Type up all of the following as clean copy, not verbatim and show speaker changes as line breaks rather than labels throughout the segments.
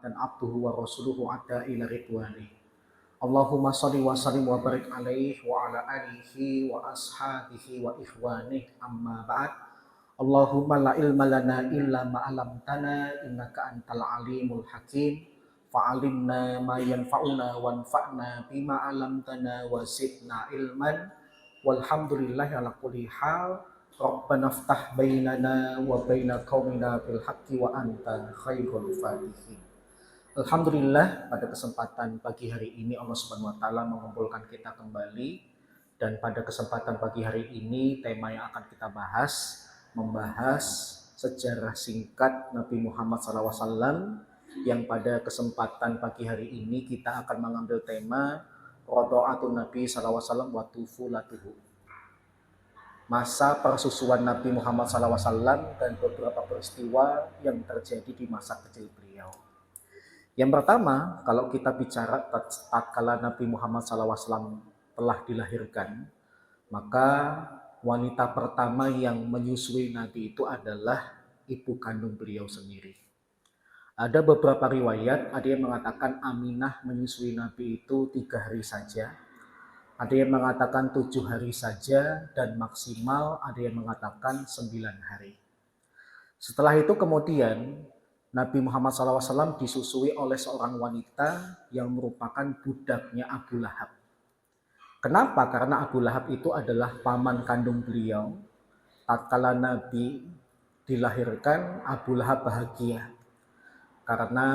dan abduhu wa rasuluhu ada ila ridwani. Allahumma salli wa sallim wa barik alaihi wa ala alihi wa ashabihi wa ikhwanih amma ba'd. Allahumma la ilma lana illa ma 'allamtana innaka antal alimul hakim. Fa'alimna ma yanfa'una wanfa'na bima 'allamtana wa zidna ilman. Walhamdulillahi ala kulli hal. Rabbana ftah bainana wa baina qaumina bil haqqi wa anta khairul fatihin. Alhamdulillah, pada kesempatan pagi hari ini Allah Subhanahu wa taala mengumpulkan kita kembali, dan pada kesempatan pagi hari ini tema yang akan kita bahas membahas sejarah singkat Nabi Muhammad SAW, yang pada kesempatan pagi hari ini kita akan mengambil tema Roda'atun Nabi SAW wa tufulatuhu, masa persusuan Nabi Muhammad SAW dan beberapa peristiwa yang terjadi di masa kecil beliau. Yang pertama, kalau kita bicara tatkala Nabi Muhammad SAW telah dilahirkan, maka wanita pertama yang menyusui Nabi itu adalah ibu kandung beliau sendiri. Ada beberapa riwayat, ada yang mengatakan Aminah menyusui Nabi itu 3 hari saja. Ada yang mengatakan 7 hari saja, dan maksimal ada yang mengatakan 9 hari. Setelah itu kemudian Nabi Muhammad SAW disusui oleh seorang wanita yang merupakan budaknya Abu Lahab. Kenapa? Karena Abu Lahab itu adalah paman kandung beliau. Tatkala Nabi dilahirkan, Abu Lahab bahagia karena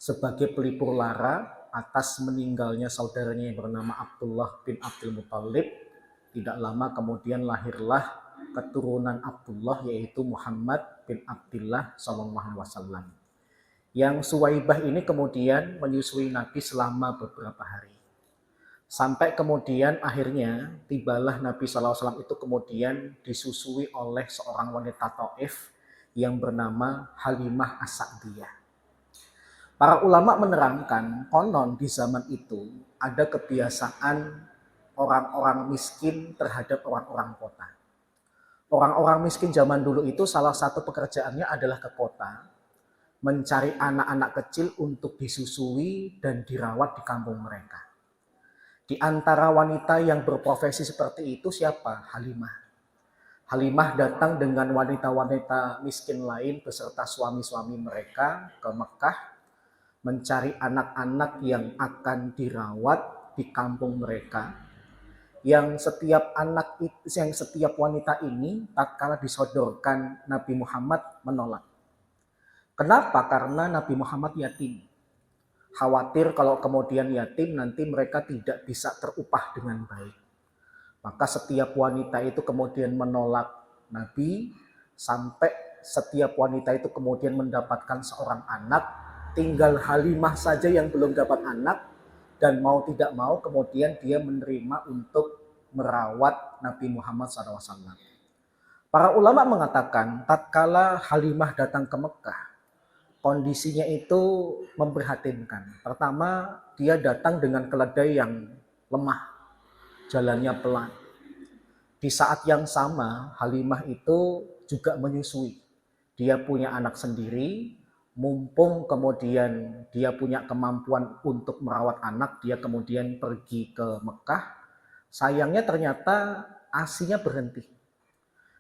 sebagai pelipur lara atas meninggalnya saudaranya yang bernama Abdullah bin Abdul Muthalib, tidak lama kemudian lahirlah keturunan Abdullah, yaitu Muhammad bin Abdullah SAW. Yang Suwaibah ini kemudian menyusui Nabi selama beberapa hari. Sampai kemudian akhirnya tibalah Nabi SAW itu kemudian disusui oleh seorang wanita Taif yang bernama Halimah As-Sa'diyah. Para ulama menerangkan, konon di zaman itu ada kebiasaan orang-orang miskin terhadap orang-orang kota. Orang-orang miskin zaman dulu itu salah satu pekerjaannya adalah ke kota, mencari anak-anak kecil untuk disusui dan dirawat di kampung mereka. Di antara wanita yang berprofesi seperti itu siapa? Halimah. Halimah datang dengan wanita-wanita miskin lain beserta suami-suami mereka ke Mekah, mencari anak-anak yang akan dirawat di kampung mereka, yang setiap wanita ini tatkala disodorkan Nabi Muhammad menolak. Kenapa? Karena Nabi Muhammad yatim. Khawatir kalau kemudian yatim nanti mereka tidak bisa terupah dengan baik. Maka setiap wanita itu kemudian menolak Nabi, sampai setiap wanita itu kemudian mendapatkan seorang anak. Tinggal Halimah saja yang belum dapat anak, dan mau tidak mau kemudian dia menerima untuk merawat Nabi Muhammad SAW. Para ulama mengatakan tatkala Halimah datang ke Mekah, kondisinya itu memprihatinkan. Pertama, dia datang dengan keledai yang lemah, jalannya pelan. Di saat yang sama, Halimah itu juga menyusui. Dia punya anak sendiri. Mumpung kemudian dia punya kemampuan untuk merawat anak, dia kemudian pergi ke Mekah. Sayangnya ternyata ASInya berhenti.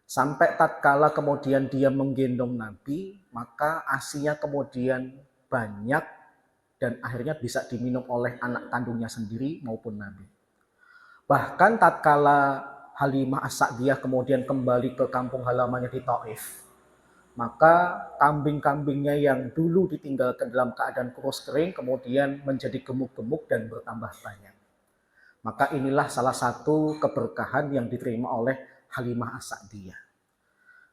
Sampai tatkala kemudian dia menggendong Nabi, maka ASInya kemudian banyak dan akhirnya bisa diminum oleh anak kandungnya sendiri maupun Nabi. Bahkan tatkala Halimah As-Sa'diyah kemudian kembali ke kampung halamannya di Taif, maka kambing-kambingnya yang dulu ditinggalkan dalam keadaan kurus kering kemudian menjadi gemuk-gemuk dan bertambah banyak. Maka inilah salah satu keberkahan yang diterima oleh Halimah As-Sa'diyah.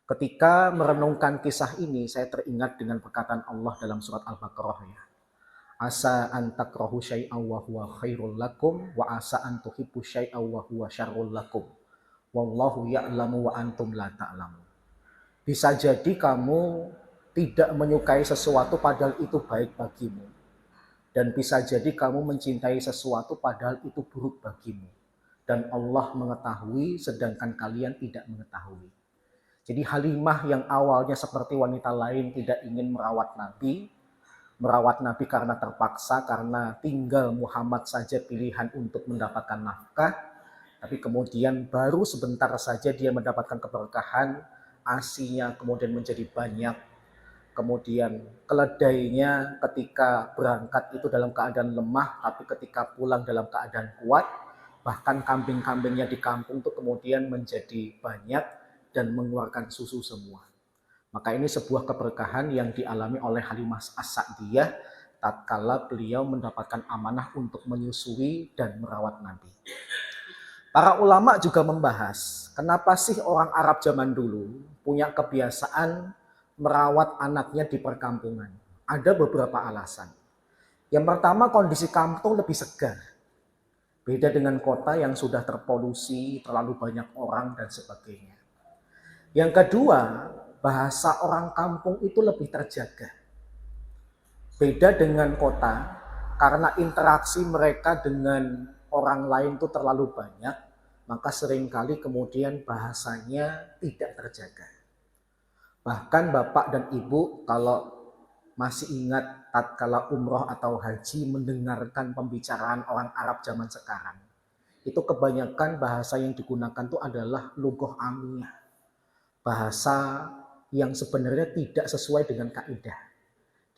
Ketika merenungkan kisah ini, saya teringat dengan perkataan Allah dalam surat Al-Baqarah, ya. Asa an takrahu syai'aw wa huwa khairul lakum wa asa an tuhibbu syai'aw wa huwa syarrul lakum. Wallahu ya'lamu wa antum la ta'lamun. Bisa jadi kamu tidak menyukai sesuatu padahal itu baik bagimu. Dan bisa jadi kamu mencintai sesuatu padahal itu buruk bagimu. Dan Allah mengetahui sedangkan kalian tidak mengetahui. Jadi Halimah yang awalnya seperti wanita lain tidak ingin merawat Nabi, merawat Nabi karena terpaksa, karena tinggal Muhammad saja pilihan untuk mendapatkan nafkah. Tapi kemudian baru sebentar saja dia mendapatkan keberkahan, ASINya kemudian menjadi banyak. Kemudian keledainya ketika berangkat itu dalam keadaan lemah, tapi ketika pulang dalam keadaan kuat. Bahkan kambing-kambingnya di kampung itu kemudian menjadi banyak dan mengeluarkan susu semua. Maka ini sebuah keberkahan yang dialami oleh Halimah As-Sa'diyah tatkala beliau mendapatkan amanah untuk menyusui dan merawat Nabi. Para ulama juga membahas, kenapa sih orang Arab zaman dulu punya kebiasaan merawat anaknya di perkampungan. Ada beberapa alasan. Yang pertama, kondisi kampung lebih segar. Beda dengan kota yang sudah terpolusi, terlalu banyak orang dan sebagainya. Yang kedua, bahasa orang kampung itu lebih terjaga. Beda dengan kota, karena interaksi mereka dengan orang lain itu terlalu banyak, maka seringkali kemudian bahasanya tidak terjaga. Bahkan bapak dan ibu kalau masih ingat tatkala umroh atau haji mendengarkan pembicaraan orang Arab zaman sekarang, itu kebanyakan bahasa yang digunakan itu adalah lughah amiyah. Bahasa yang sebenarnya tidak sesuai dengan kaidah.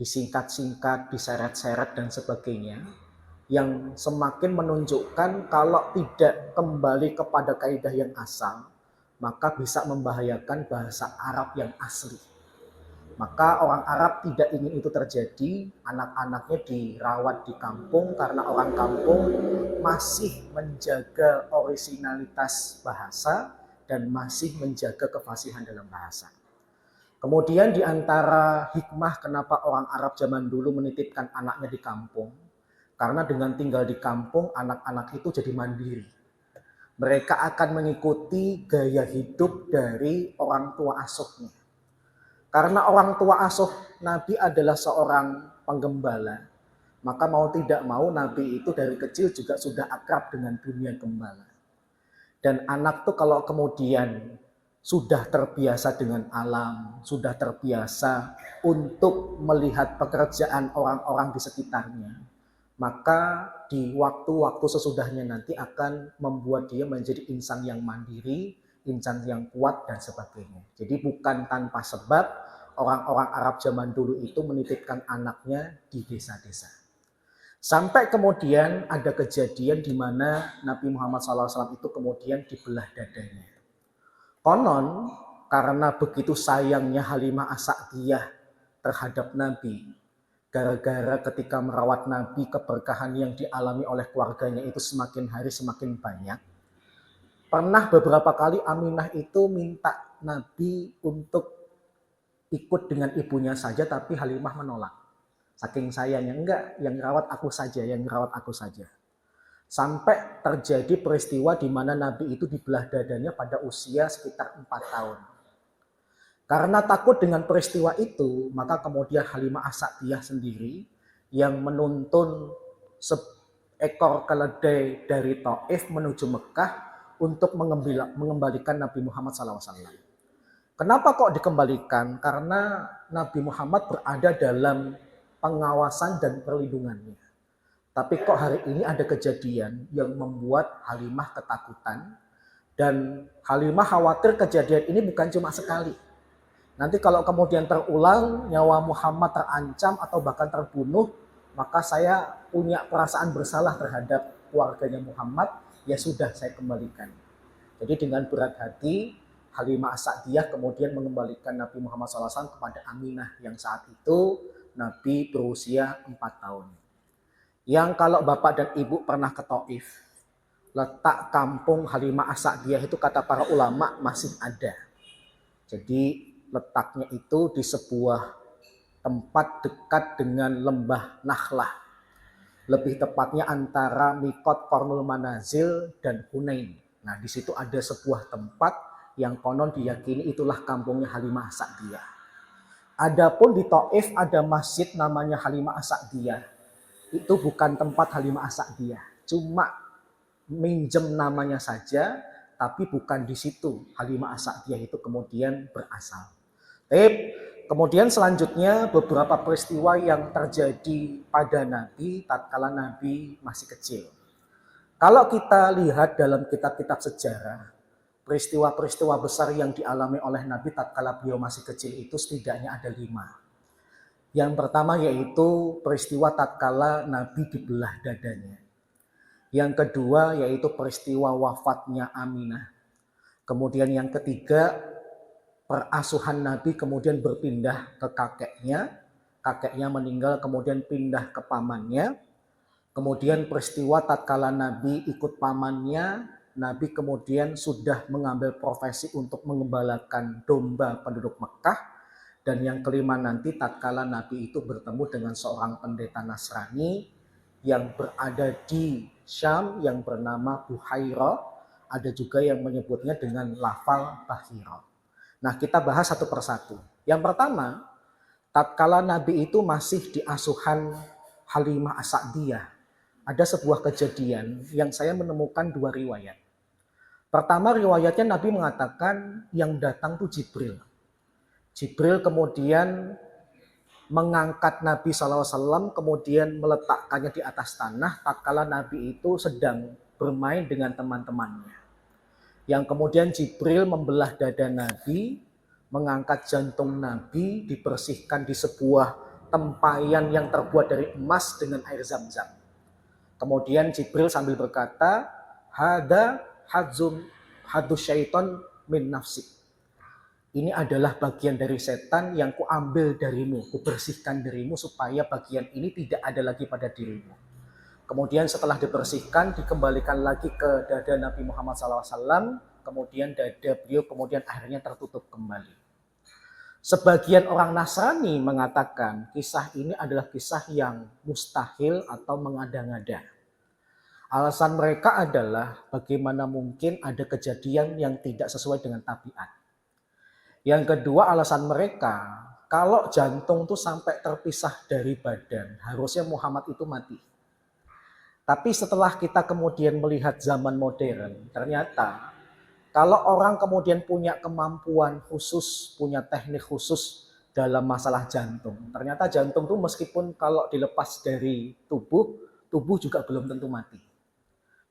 Disingkat-singkat, diseret-seret dan sebagainya, yang semakin menunjukkan kalau tidak kembali kepada kaidah yang asal, maka bisa membahayakan bahasa Arab yang asli. Maka orang Arab tidak ingin itu terjadi, anak-anaknya dirawat di kampung karena orang kampung masih menjaga orisinalitas bahasa dan masih menjaga kefasihan dalam bahasa. Kemudian di antara hikmah kenapa orang Arab zaman dulu menitipkan anaknya di kampung, karena dengan tinggal di kampung anak-anak itu jadi mandiri. Mereka akan mengikuti gaya hidup dari orang tua asuhnya. Karena orang tua asuh Nabi adalah seorang penggembala, maka mau tidak mau Nabi itu dari kecil juga sudah akrab dengan dunia gembala. Dan anak tuh kalau kemudian sudah terbiasa dengan alam, sudah terbiasa untuk melihat pekerjaan orang-orang di sekitarnya, maka di waktu-waktu sesudahnya nanti akan membuat dia menjadi insan yang mandiri, insan yang kuat dan sebagainya. Jadi bukan tanpa sebab orang-orang Arab zaman dulu itu menitipkan anaknya di desa-desa. Sampai kemudian ada kejadian di mana Nabi Muhammad SAW itu kemudian dibelah dadanya. Konon karena begitu sayangnya Halimah As-Sa'diyah terhadap Nabi, gara-gara ketika merawat Nabi keberkahan yang dialami oleh keluarganya itu semakin hari semakin banyak. Pernah beberapa kali Aminah itu minta Nabi untuk ikut dengan ibunya saja, tapi Halimah menolak. Saking sayangnya, enggak, yang rawat aku saja, yang rawat aku saja. Sampai terjadi peristiwa di mana Nabi itu dibelah dadanya pada usia sekitar 4 tahun. Karena takut dengan peristiwa itu, maka kemudian Halimah As-Sa'diyah sendiri yang menuntun seekor keledai dari Taif menuju Mekah untuk mengembalikan Nabi Muhammad SAW. Kenapa kok dikembalikan? Karena Nabi Muhammad berada dalam pengawasan dan perlindungannya. Tapi kok hari ini ada kejadian yang membuat Halimah ketakutan. Dan Halimah khawatir kejadian ini bukan cuma sekali. Nanti kalau kemudian terulang, nyawa Muhammad terancam atau bahkan terbunuh, maka saya punya perasaan bersalah terhadap keluarganya Muhammad, ya sudah saya kembalikan. Jadi dengan berat hati, Halimah As-Sa'diyah kemudian mengembalikan Nabi Muhammad SAW kepada Aminah yang saat itu Nabi berusia 4 tahun. Yang kalau bapak dan ibu pernah ke Taif, letak kampung Halimah As-Sa'diyah itu kata para ulama masih ada. Jadi letaknya itu di sebuah tempat dekat dengan lembah Nakhlah. Lebih tepatnya antara Mikot Qarnul Manazil dan Hunain. Nah, di situ ada sebuah tempat yang konon diyakini itulah kampungnya Halimah As-Sa'diyah. Adapun di Taif ada masjid namanya Halimah As-Sa'diyah. Itu bukan tempat Halimah As-Sa'diyah, cuma minjem namanya saja, tapi bukan di situ Halimah As-Sa'diyah itu kemudian berasal. Kemudian selanjutnya beberapa peristiwa yang terjadi pada Nabi tatkala Nabi masih kecil. Kalau kita lihat dalam kitab-kitab sejarah, peristiwa-peristiwa besar yang dialami oleh Nabi tatkala beliau masih kecil itu setidaknya ada 5. Yang pertama yaitu peristiwa tatkala Nabi dibelah dadanya. Yang kedua yaitu peristiwa wafatnya Aminah. Kemudian yang ketiga, perasuhan Nabi kemudian berpindah ke kakeknya meninggal kemudian pindah ke pamannya. Kemudian peristiwa tatkala Nabi ikut pamannya, Nabi kemudian sudah mengambil profesi untuk mengembalakan domba penduduk Mekah. Dan yang kelima nanti tatkala Nabi itu bertemu dengan seorang pendeta Nasrani yang berada di Syam yang bernama Buhairah. Ada juga yang menyebutnya dengan lafal Bahira. Nah, kita bahas satu persatu. Yang pertama, tatkala Nabi itu masih di asuhan Halimah As-Sa'diyah, ada sebuah kejadian yang saya menemukan 2 riwayat. Pertama, riwayatnya Nabi mengatakan yang datang itu Jibril. Jibril kemudian mengangkat Nabi SAW, kemudian meletakkannya di atas tanah tatkala Nabi itu sedang bermain dengan teman-temannya. Yang kemudian Jibril membelah dada Nabi, mengangkat jantung Nabi, dibersihkan di sebuah tempayan yang terbuat dari emas dengan air zam-zam. Kemudian Jibril sambil berkata, hada hadus syaiton min nafsi. Ini adalah bagian dari setan yang kuambil darimu, kubersihkan darimu supaya bagian ini tidak ada lagi pada dirimu. Kemudian setelah dibersihkan, dikembalikan lagi ke dada Nabi Muhammad SAW. Kemudian dada beliau kemudian akhirnya tertutup kembali. Sebagian orang Nasrani mengatakan kisah ini adalah kisah yang mustahil atau mengada-ngada. Alasan mereka adalah bagaimana mungkin ada kejadian yang tidak sesuai dengan tabiat. Yang kedua alasan mereka, kalau jantung itu sampai terpisah dari badan, harusnya Muhammad itu mati. Tapi setelah kita kemudian melihat zaman modern, ternyata kalau orang kemudian punya kemampuan khusus, punya teknik khusus dalam masalah jantung, ternyata jantung itu meskipun kalau dilepas dari tubuh juga belum tentu mati.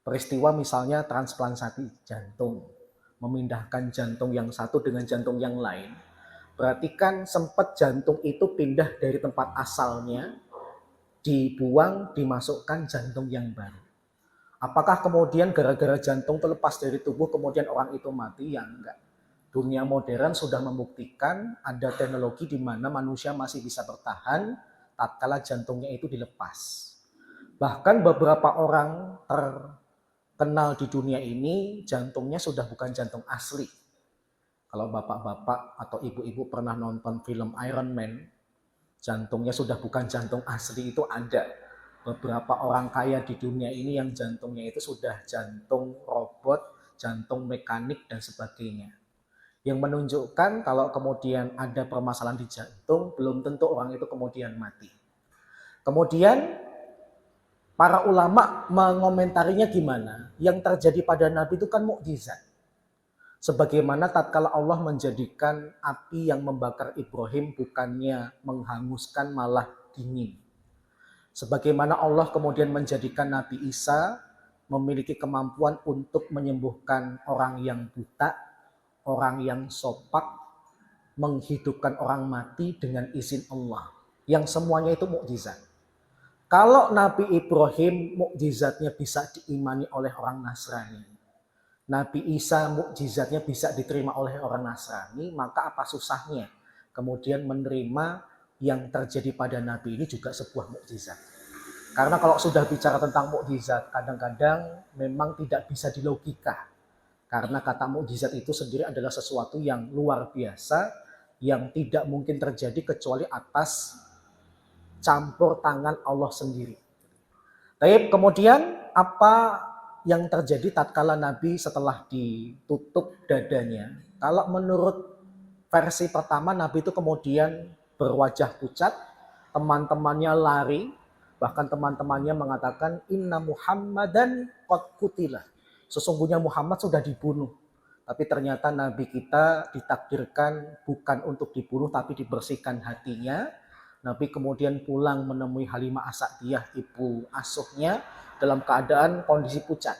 Peristiwa misalnya transplantasi jantung, memindahkan jantung yang satu dengan jantung yang lain. Berarti kan sempat jantung itu pindah dari tempat asalnya, dibuang, dimasukkan jantung yang baru. Apakah kemudian gara-gara jantung terlepas dari tubuh kemudian orang itu mati? Ya enggak. Dunia modern sudah membuktikan ada teknologi di mana manusia masih bisa bertahan tatkala jantungnya itu dilepas. Bahkan beberapa orang terkenal di dunia ini jantungnya sudah bukan jantung asli. Kalau bapak-bapak atau ibu-ibu pernah nonton film Iron Man, jantungnya sudah bukan jantung asli, itu ada beberapa orang kaya di dunia ini yang jantungnya itu sudah jantung robot, jantung mekanik dan sebagainya. Yang menunjukkan kalau kemudian ada permasalahan di jantung, belum tentu orang itu kemudian mati. Kemudian para ulama mengomentarinya gimana? Yang terjadi pada Nabi itu kan mukjizat. Sebagaimana tatkala Allah menjadikan api yang membakar Ibrahim bukannya menghanguskan malah dingin. Sebagaimana Allah kemudian menjadikan Nabi Isa memiliki kemampuan untuk menyembuhkan orang yang buta, orang yang sopak, menghidupkan orang mati dengan izin Allah. Yang semuanya itu mukjizat. Kalau Nabi Ibrahim mukjizatnya bisa diimani oleh orang Nasrani, Nabi Isa mukjizatnya bisa diterima oleh orang Nasrani, maka apa susahnya kemudian menerima yang terjadi pada Nabi ini juga sebuah mukjizat. Karena kalau sudah bicara tentang mukjizat, kadang-kadang memang tidak bisa dilogika. Karena kata mukjizat itu sendiri adalah sesuatu yang luar biasa, yang tidak mungkin terjadi kecuali atas campur tangan Allah sendiri. Tapi kemudian apa yang terjadi tatkala Nabi setelah ditutup dadanya? Kalau menurut versi pertama, Nabi itu kemudian berwajah pucat, teman-temannya lari, bahkan teman-temannya mengatakan inna Muhammadan qad qutila. Sesungguhnya Muhammad sudah dibunuh. Tapi ternyata Nabi kita ditakdirkan bukan untuk dibunuh tapi dibersihkan hatinya. Nabi kemudian pulang menemui Halimah As-Sa'diyah, ibu asuhnya, dalam keadaan kondisi pucat.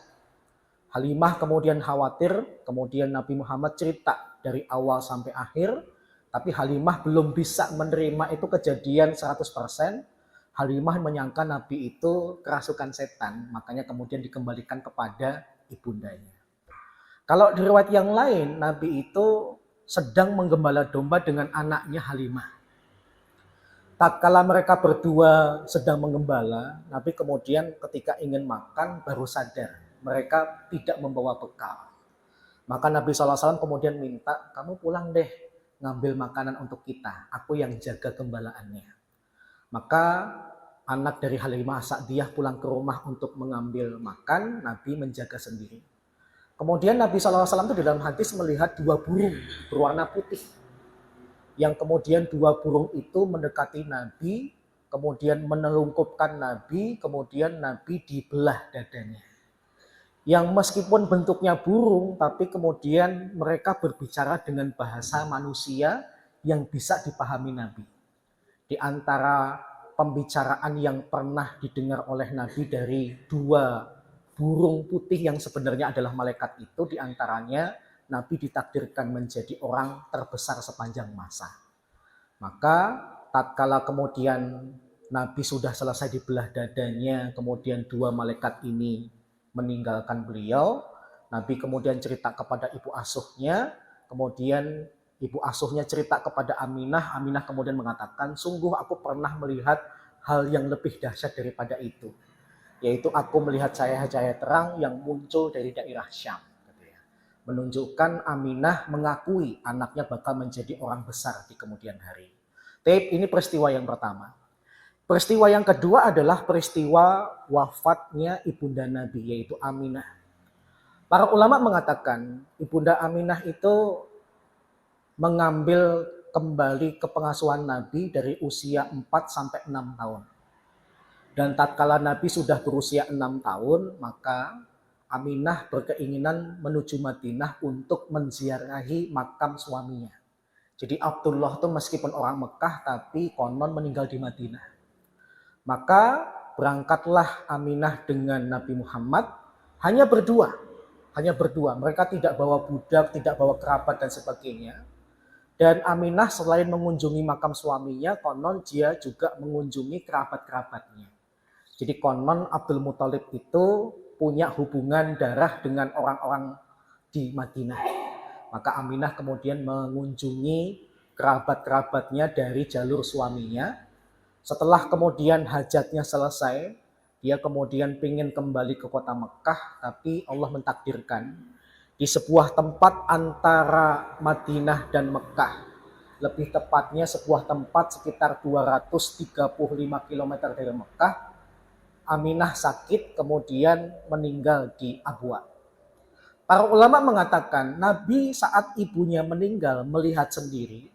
Halimah kemudian khawatir, kemudian Nabi Muhammad cerita dari awal sampai akhir, tapi Halimah belum bisa menerima itu kejadian 100%. Halimah menyangka Nabi itu kerasukan setan, makanya kemudian dikembalikan kepada ibundanya. Kalau di riwayat yang lain, Nabi itu sedang menggembala domba dengan anaknya Halimah. Tatkala mereka berdua sedang menggembala, Nabi kemudian ketika ingin makan baru sadar mereka tidak membawa bekal. Maka Nabi SAW kemudian minta, kamu pulang deh ngambil makanan untuk kita, aku yang jaga gembalaannya. Maka anak dari Halimah As-Sa'diyah pulang ke rumah untuk mengambil makan, Nabi menjaga sendiri. Kemudian Nabi SAW itu dalam hadis melihat dua burung berwarna putih. Yang kemudian dua burung itu mendekati Nabi, kemudian menelungkupkan Nabi, kemudian Nabi dibelah dadanya. Yang meskipun bentuknya burung, tapi kemudian mereka berbicara dengan bahasa manusia yang bisa dipahami Nabi. Di antara pembicaraan yang pernah didengar oleh Nabi dari dua burung putih yang sebenarnya adalah malaikat itu, diantaranya Nabi ditakdirkan menjadi orang terbesar sepanjang masa. Maka tatkala kemudian Nabi sudah selesai dibelah dadanya, kemudian dua malaikat ini meninggalkan beliau, Nabi kemudian cerita kepada ibu asuhnya, kemudian ibu asuhnya cerita kepada Aminah, Aminah kemudian mengatakan, sungguh aku pernah melihat hal yang lebih dahsyat daripada itu, yaitu aku melihat cahaya-cahaya terang yang muncul dari daerah Syam. Menunjukkan Aminah mengakui anaknya bakal menjadi orang besar di kemudian hari. Ini peristiwa yang pertama. Peristiwa yang kedua adalah peristiwa wafatnya ibunda Nabi, yaitu Aminah. Para ulama mengatakan ibunda Aminah itu mengambil kembali ke pengasuhan Nabi dari usia 4 sampai 6 tahun. Dan tatkala Nabi sudah berusia 6 tahun, maka Aminah berkeinginan menuju Madinah untuk menziarahi makam suaminya. Jadi Abdullah itu meskipun orang Mekah tapi konon meninggal di Madinah. Maka berangkatlah Aminah dengan Nabi Muhammad hanya berdua. Mereka tidak bawa budak, tidak bawa kerabat dan sebagainya. Dan Aminah selain mengunjungi makam suaminya, konon dia juga mengunjungi kerabat-kerabatnya. Jadi konon Abdul Muthalib itu punya hubungan darah dengan orang-orang di Madinah. Maka Aminah kemudian mengunjungi kerabat-kerabatnya dari jalur suaminya. Setelah kemudian hajatnya selesai, dia kemudian ingin kembali ke kota Mekah, tapi Allah mentakdirkan di sebuah tempat antara Madinah dan Mekah, lebih tepatnya sebuah tempat sekitar 235 km dari Mekah, Aminah sakit kemudian meninggal di Abwa. Para ulama mengatakan Nabi saat ibunya meninggal melihat sendiri,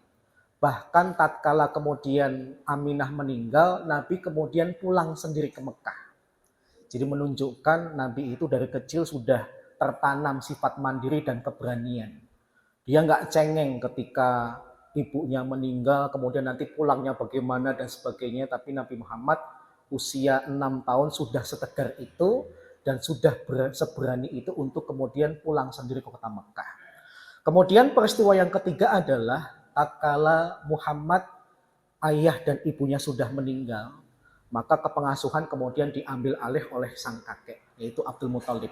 bahkan tatkala kemudian Aminah meninggal, Nabi kemudian pulang sendiri ke Mekah. Jadi menunjukkan Nabi itu dari kecil sudah tertanam sifat mandiri dan keberanian. Dia nggak cengeng ketika ibunya meninggal, kemudian nanti pulangnya bagaimana dan sebagainya, tapi Nabi Muhammad usia 6 tahun sudah setegar itu dan sudah seberani itu untuk kemudian pulang sendiri ke kota Mekah. Kemudian peristiwa yang ketiga adalah tatkala Muhammad ayah dan ibunya sudah meninggal, maka kepengasuhan kemudian diambil alih oleh sang kakek, yaitu Abdul Muthalib.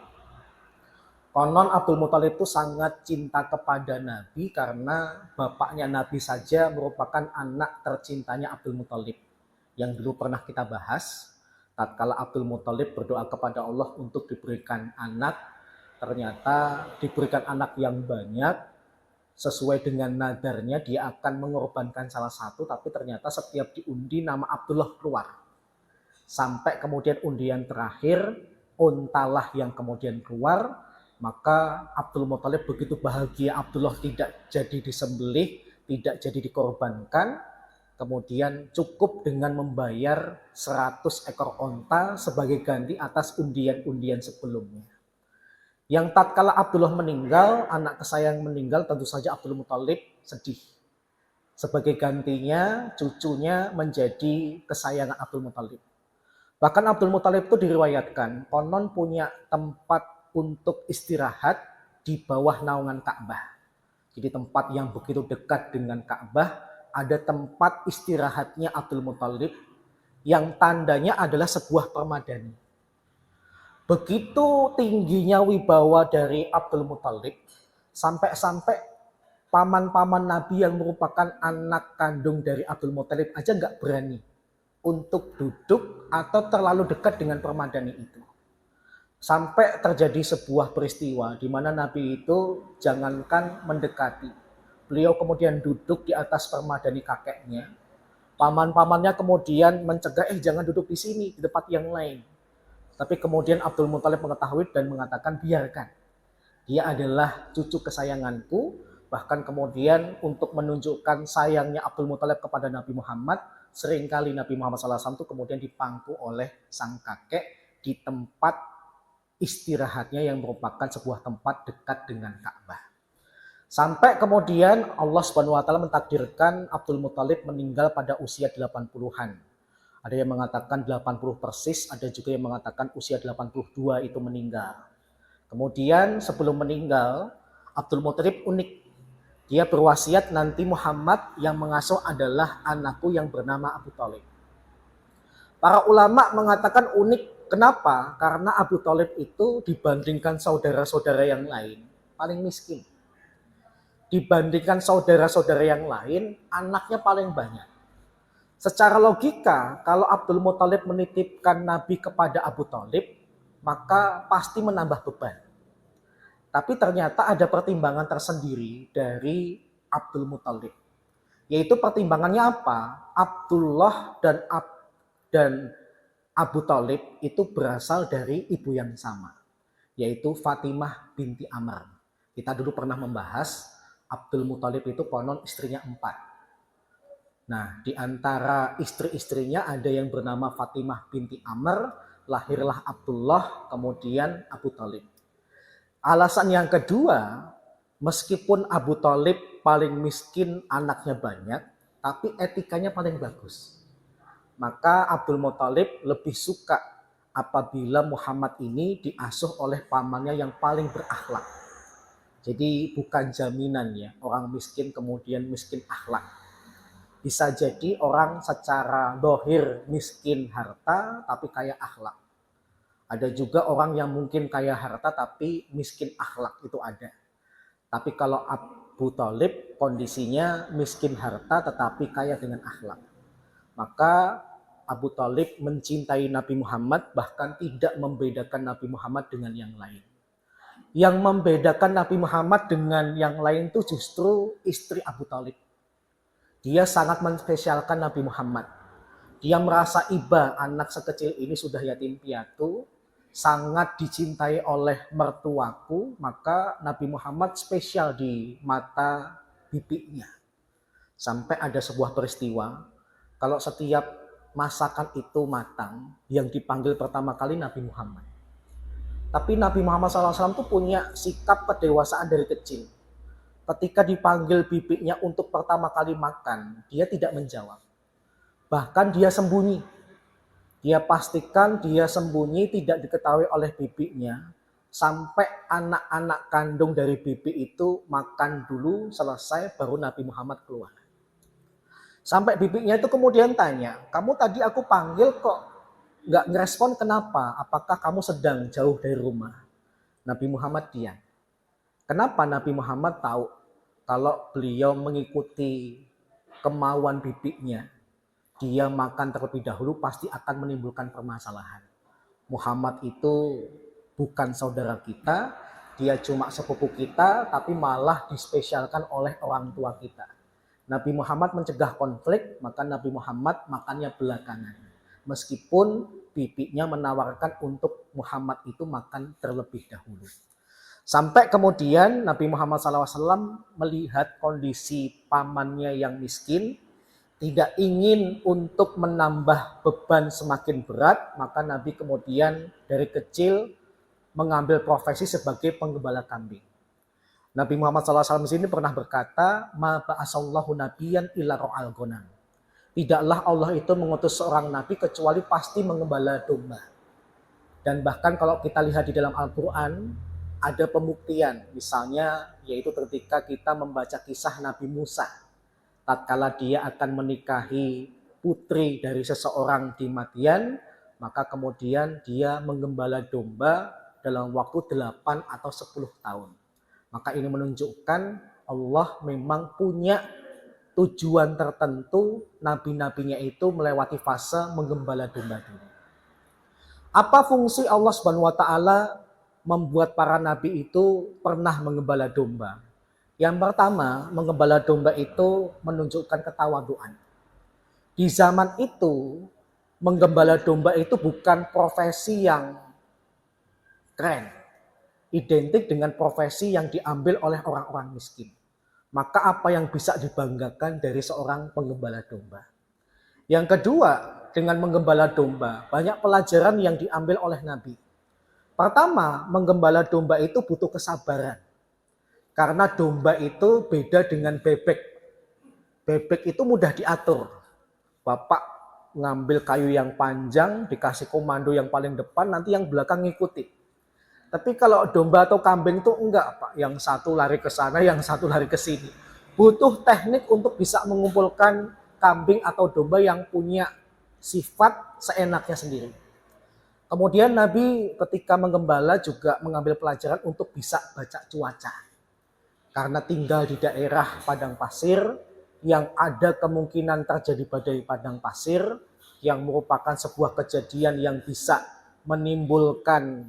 Konon Abdul Muthalib itu sangat cinta kepada Nabi karena bapaknya Nabi saja merupakan anak tercintanya Abdul Muthalib. Yang dulu pernah kita bahas, tatkala Abdul Muthalib berdoa kepada Allah untuk diberikan anak, ternyata diberikan anak yang banyak, sesuai dengan nadarnya dia akan mengorbankan salah satu, tapi ternyata setiap diundi nama Abdullah keluar. Sampai kemudian undian terakhir, untalah yang kemudian keluar, maka Abdul Muthalib begitu bahagia Abdullah tidak jadi disembelih, tidak jadi dikorbankan, kemudian cukup dengan membayar 100 ekor onta sebagai ganti atas undian-undian sebelumnya. Yang tatkala Abdullah meninggal, anak kesayang meninggal, tentu saja Abdul Muthalib sedih. Sebagai gantinya, cucunya menjadi kesayangan Abdul Muthalib. Bahkan Abdul Muthalib itu diriwayatkan, konon punya tempat untuk istirahat di bawah naungan Ka'bah. Jadi tempat yang begitu dekat dengan Ka'bah, ada tempat istirahatnya Abdul Muthalib yang tandanya adalah sebuah permadani. Begitu tingginya wibawa dari Abdul Muthalib, sampai-sampai paman-paman Nabi yang merupakan anak kandung dari Abdul Muthalib aja nggak berani untuk duduk atau terlalu dekat dengan permadani itu. Sampai terjadi sebuah peristiwa di mana Nabi itu jangankan mendekati, beliau kemudian duduk di atas permadani kakeknya. Paman-pamannya kemudian mencegah, jangan duduk di sini, di tempat yang lain. Tapi kemudian Abdul Muthalib mengetahui dan mengatakan, biarkan. Dia adalah cucu kesayanganku. Bahkan kemudian untuk menunjukkan sayangnya Abdul Muthalib kepada Nabi Muhammad, seringkali Nabi Muhammad SAW itu kemudian dipangku oleh sang kakek di tempat istirahatnya yang merupakan sebuah tempat dekat dengan Ka'bah. Sampai kemudian Allah Subhanahu wa taala mentakdirkan Abdul Muthalib meninggal pada usia 80-an. Ada yang mengatakan 80 persis, ada juga yang mengatakan usia 82 itu meninggal. Kemudian sebelum meninggal, Abdul Muthalib unik. Dia berwasiat nanti Muhammad yang mengasuh adalah anakku yang bernama Abu Thalib. Para ulama mengatakan unik. Kenapa? Karena Abu Thalib itu dibandingkan saudara-saudara yang lain paling miskin. Dibandingkan saudara-saudara yang lain, anaknya paling banyak. Secara logika, kalau Abdul Muthalib menitipkan Nabi kepada Abu Thalib, maka pasti menambah beban. Tapi ternyata ada pertimbangan tersendiri dari Abdul Muthalib. Yaitu pertimbangannya apa? Abdullah dan Abu Thalib itu berasal dari ibu yang sama. Yaitu Fatimah binti Amr. Kita dulu pernah membahas Abdul Muthalib itu konon istrinya 4. Nah, di antara istri-istrinya ada yang bernama Fatimah binti Amr, lahirlah Abdullah, kemudian Abu Thalib. Alasan yang kedua, meskipun Abu Thalib paling miskin, anaknya banyak, tapi etikanya paling bagus. Maka Abdul Muthalib lebih suka apabila Muhammad ini diasuh oleh pamannya yang paling berakhlak. Jadi bukan jaminan ya, orang miskin kemudian miskin akhlak. Bisa jadi orang secara dohir miskin harta tapi kaya akhlak. Ada juga orang yang mungkin kaya harta tapi miskin akhlak, itu ada. Tapi kalau Abu Thalib kondisinya miskin harta tetapi kaya dengan akhlak. Maka Abu Thalib mencintai Nabi Muhammad, bahkan tidak membedakan Nabi Muhammad dengan yang lain. Yang membedakan Nabi Muhammad dengan yang lain itu justru istri Abu Thalib. Dia sangat menspesialkan Nabi Muhammad. Dia merasa iba anak sekecil ini sudah yatim piatu, sangat dicintai oleh mertuaku, maka Nabi Muhammad spesial di mata bibinya. Sampai ada sebuah peristiwa, kalau setiap masakan itu matang, yang dipanggil pertama kali Nabi Muhammad. Tapi Nabi Muhammad SAW itu punya sikap kedewasaan dari kecil. Ketika dipanggil bibinya untuk pertama kali makan, dia tidak menjawab. Bahkan dia sembunyi. Dia pastikan dia sembunyi, tidak diketahui oleh bibinya. Sampai anak-anak kandung dari bibi itu makan dulu, selesai, baru Nabi Muhammad keluar. Sampai bibinya itu kemudian tanya, kamu tadi aku panggil kok nggak ngerespon, kenapa? Apakah kamu sedang jauh dari rumah? Nabi Muhammad diam. Kenapa Nabi Muhammad tahu kalau beliau mengikuti kemauan bibinya, dia makan terlebih dahulu pasti akan menimbulkan permasalahan. Muhammad itu bukan saudara kita, dia cuma sepupu kita, tapi malah dispesialkan oleh orang tua kita. Nabi Muhammad mencegah konflik, maka Nabi Muhammad makannya belakangan. Meskipun bibinya menawarkan untuk Muhammad itu makan terlebih dahulu. Sampai kemudian Nabi Muhammad SAW melihat kondisi pamannya yang miskin, tidak ingin untuk menambah beban semakin berat, maka Nabi kemudian dari kecil mengambil profesi sebagai penggembala kambing. Nabi Muhammad SAW di sini pernah berkata, "Ma ba'asallahu nabiyan illa ra'al ghanam." Tidaklah Allah itu mengutus seorang nabi kecuali pasti menggembala domba. Dan bahkan kalau kita lihat di dalam Al-Quran, ada pembuktian. Misalnya, yaitu ketika kita membaca kisah Nabi Musa. Tatkala dia akan menikahi putri dari seseorang di Madian, maka kemudian dia menggembala domba dalam waktu 8 atau 10 tahun. Maka ini menunjukkan Allah memang punya tujuan tertentu, nabi-nabinya itu melewati fase menggembala domba dulu. Apa fungsi Allah Subhanahu wa taala membuat para nabi itu pernah menggembala domba? Yang pertama, menggembala domba itu menunjukkan ketawaduan. Di zaman itu, menggembala domba itu bukan profesi yang keren, identik dengan profesi yang diambil oleh orang-orang miskin. Maka apa yang bisa dibanggakan dari seorang penggembala domba? Yang kedua, dengan menggembala domba, banyak pelajaran yang diambil oleh Nabi. Pertama, menggembala domba itu butuh kesabaran. Karena domba itu beda dengan bebek. Bebek itu mudah diatur. Bapak ngambil kayu yang panjang, dikasih komando yang paling depan, nanti yang belakang ngikuti. Tapi kalau domba atau kambing itu enggak, Pak. Yang satu lari ke sana, yang satu lari ke sini. Butuh teknik untuk bisa mengumpulkan kambing atau domba yang punya sifat seenaknya sendiri. Kemudian Nabi ketika menggembala juga mengambil pelajaran untuk bisa baca cuaca. Karena tinggal di daerah padang pasir yang ada kemungkinan terjadi badai padang pasir yang merupakan sebuah kejadian yang bisa menimbulkan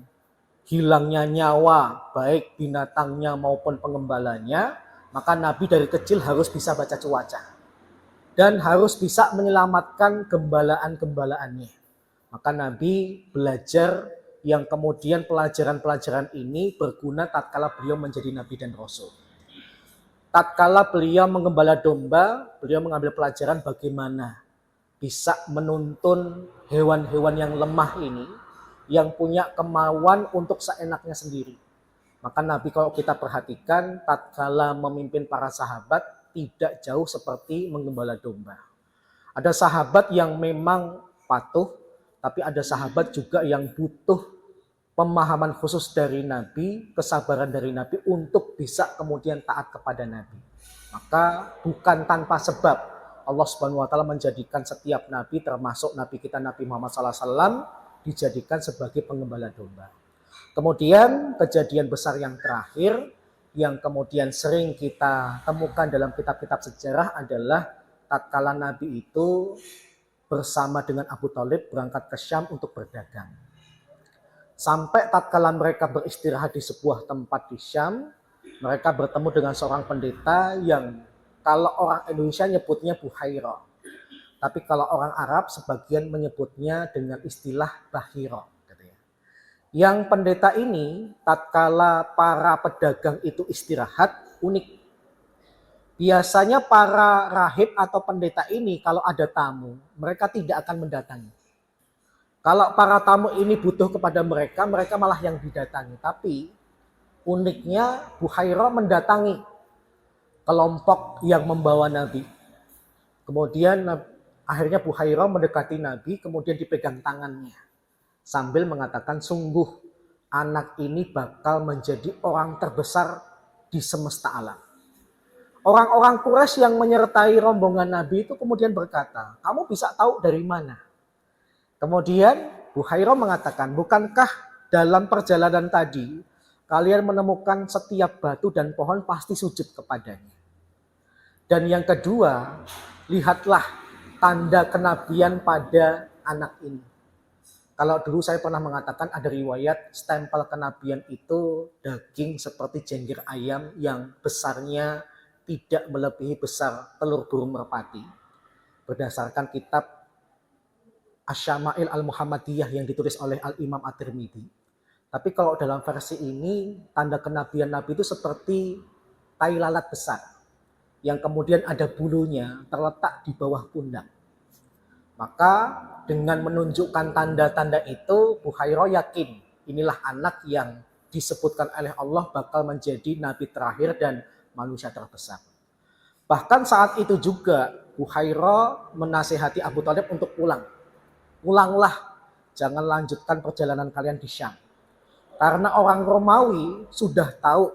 hilangnya nyawa baik binatangnya maupun pengembalanya, maka Nabi dari kecil harus bisa baca cuaca dan harus bisa menyelamatkan gembalaan-gembalaannya. Maka Nabi belajar yang kemudian pelajaran-pelajaran ini berguna tatkala beliau menjadi Nabi dan Rasul. Tatkala beliau menggembala domba, beliau mengambil pelajaran bagaimana bisa menuntun hewan-hewan yang lemah ini, yang punya kemauan untuk seenaknya sendiri. Maka Nabi kalau kita perhatikan, tatkala memimpin para sahabat, tidak jauh seperti menggembala domba. Ada sahabat yang memang patuh, tapi ada sahabat juga yang butuh pemahaman khusus dari Nabi, kesabaran dari Nabi untuk bisa kemudian taat kepada Nabi. Maka bukan tanpa sebab Allah Subhanahu wa taala menjadikan setiap nabi termasuk nabi kita Nabi Muhammad SAW dijadikan sebagai penggembala domba. Kemudian kejadian besar yang terakhir yang kemudian sering kita temukan dalam kitab-kitab sejarah adalah tatkala Nabi itu bersama dengan Abu Thalib berangkat ke Syam untuk berdagang. Sampai tatkala mereka beristirahat di sebuah tempat di Syam, mereka bertemu dengan seorang pendeta yang kalau orang Indonesia nyebutnya Buhairah. Tapi kalau orang Arab sebagian menyebutnya dengan istilah Bahiro. Yang pendeta ini tatkala para pedagang itu istirahat unik. Biasanya para rahib atau pendeta ini kalau ada tamu, mereka tidak akan mendatangi. Kalau para tamu ini butuh kepada mereka, mereka malah yang didatangi. Tapi uniknya Buhairah mendatangi kelompok yang membawa Nabi. Kemudian akhirnya Buhairah mendekati Nabi, kemudian dipegang tangannya. Sambil mengatakan, sungguh anak ini bakal menjadi orang terbesar di semesta alam. Orang-orang Quraisy yang menyertai rombongan Nabi itu kemudian berkata, kamu bisa tahu dari mana? Kemudian Buhairah mengatakan, bukankah dalam perjalanan tadi kalian menemukan setiap batu dan pohon pasti sujud kepadanya? Dan yang kedua, lihatlah tanda kenabian pada anak ini. Kalau dulu saya pernah mengatakan ada riwayat stempel kenabian itu daging seperti jenggir ayam yang besarnya tidak melebihi besar telur burung merpati. Berdasarkan kitab Asy-Syama'il Al-Muhammadiyah yang ditulis oleh Al-Imam At-Tirmidzi. Tapi kalau dalam versi ini, tanda kenabian Nabi itu seperti tai lalat besar. Yang kemudian ada bulunya terletak di bawah pundak. Maka dengan menunjukkan tanda-tanda itu, Buhairah yakin inilah anak yang disebutkan oleh Allah bakal menjadi nabi terakhir dan manusia terbesar. Bahkan saat itu juga Buhairah menasihati Abu Thalib untuk pulang. Pulanglah, jangan lanjutkan perjalanan kalian di Syam. Karena orang Romawi sudah tahu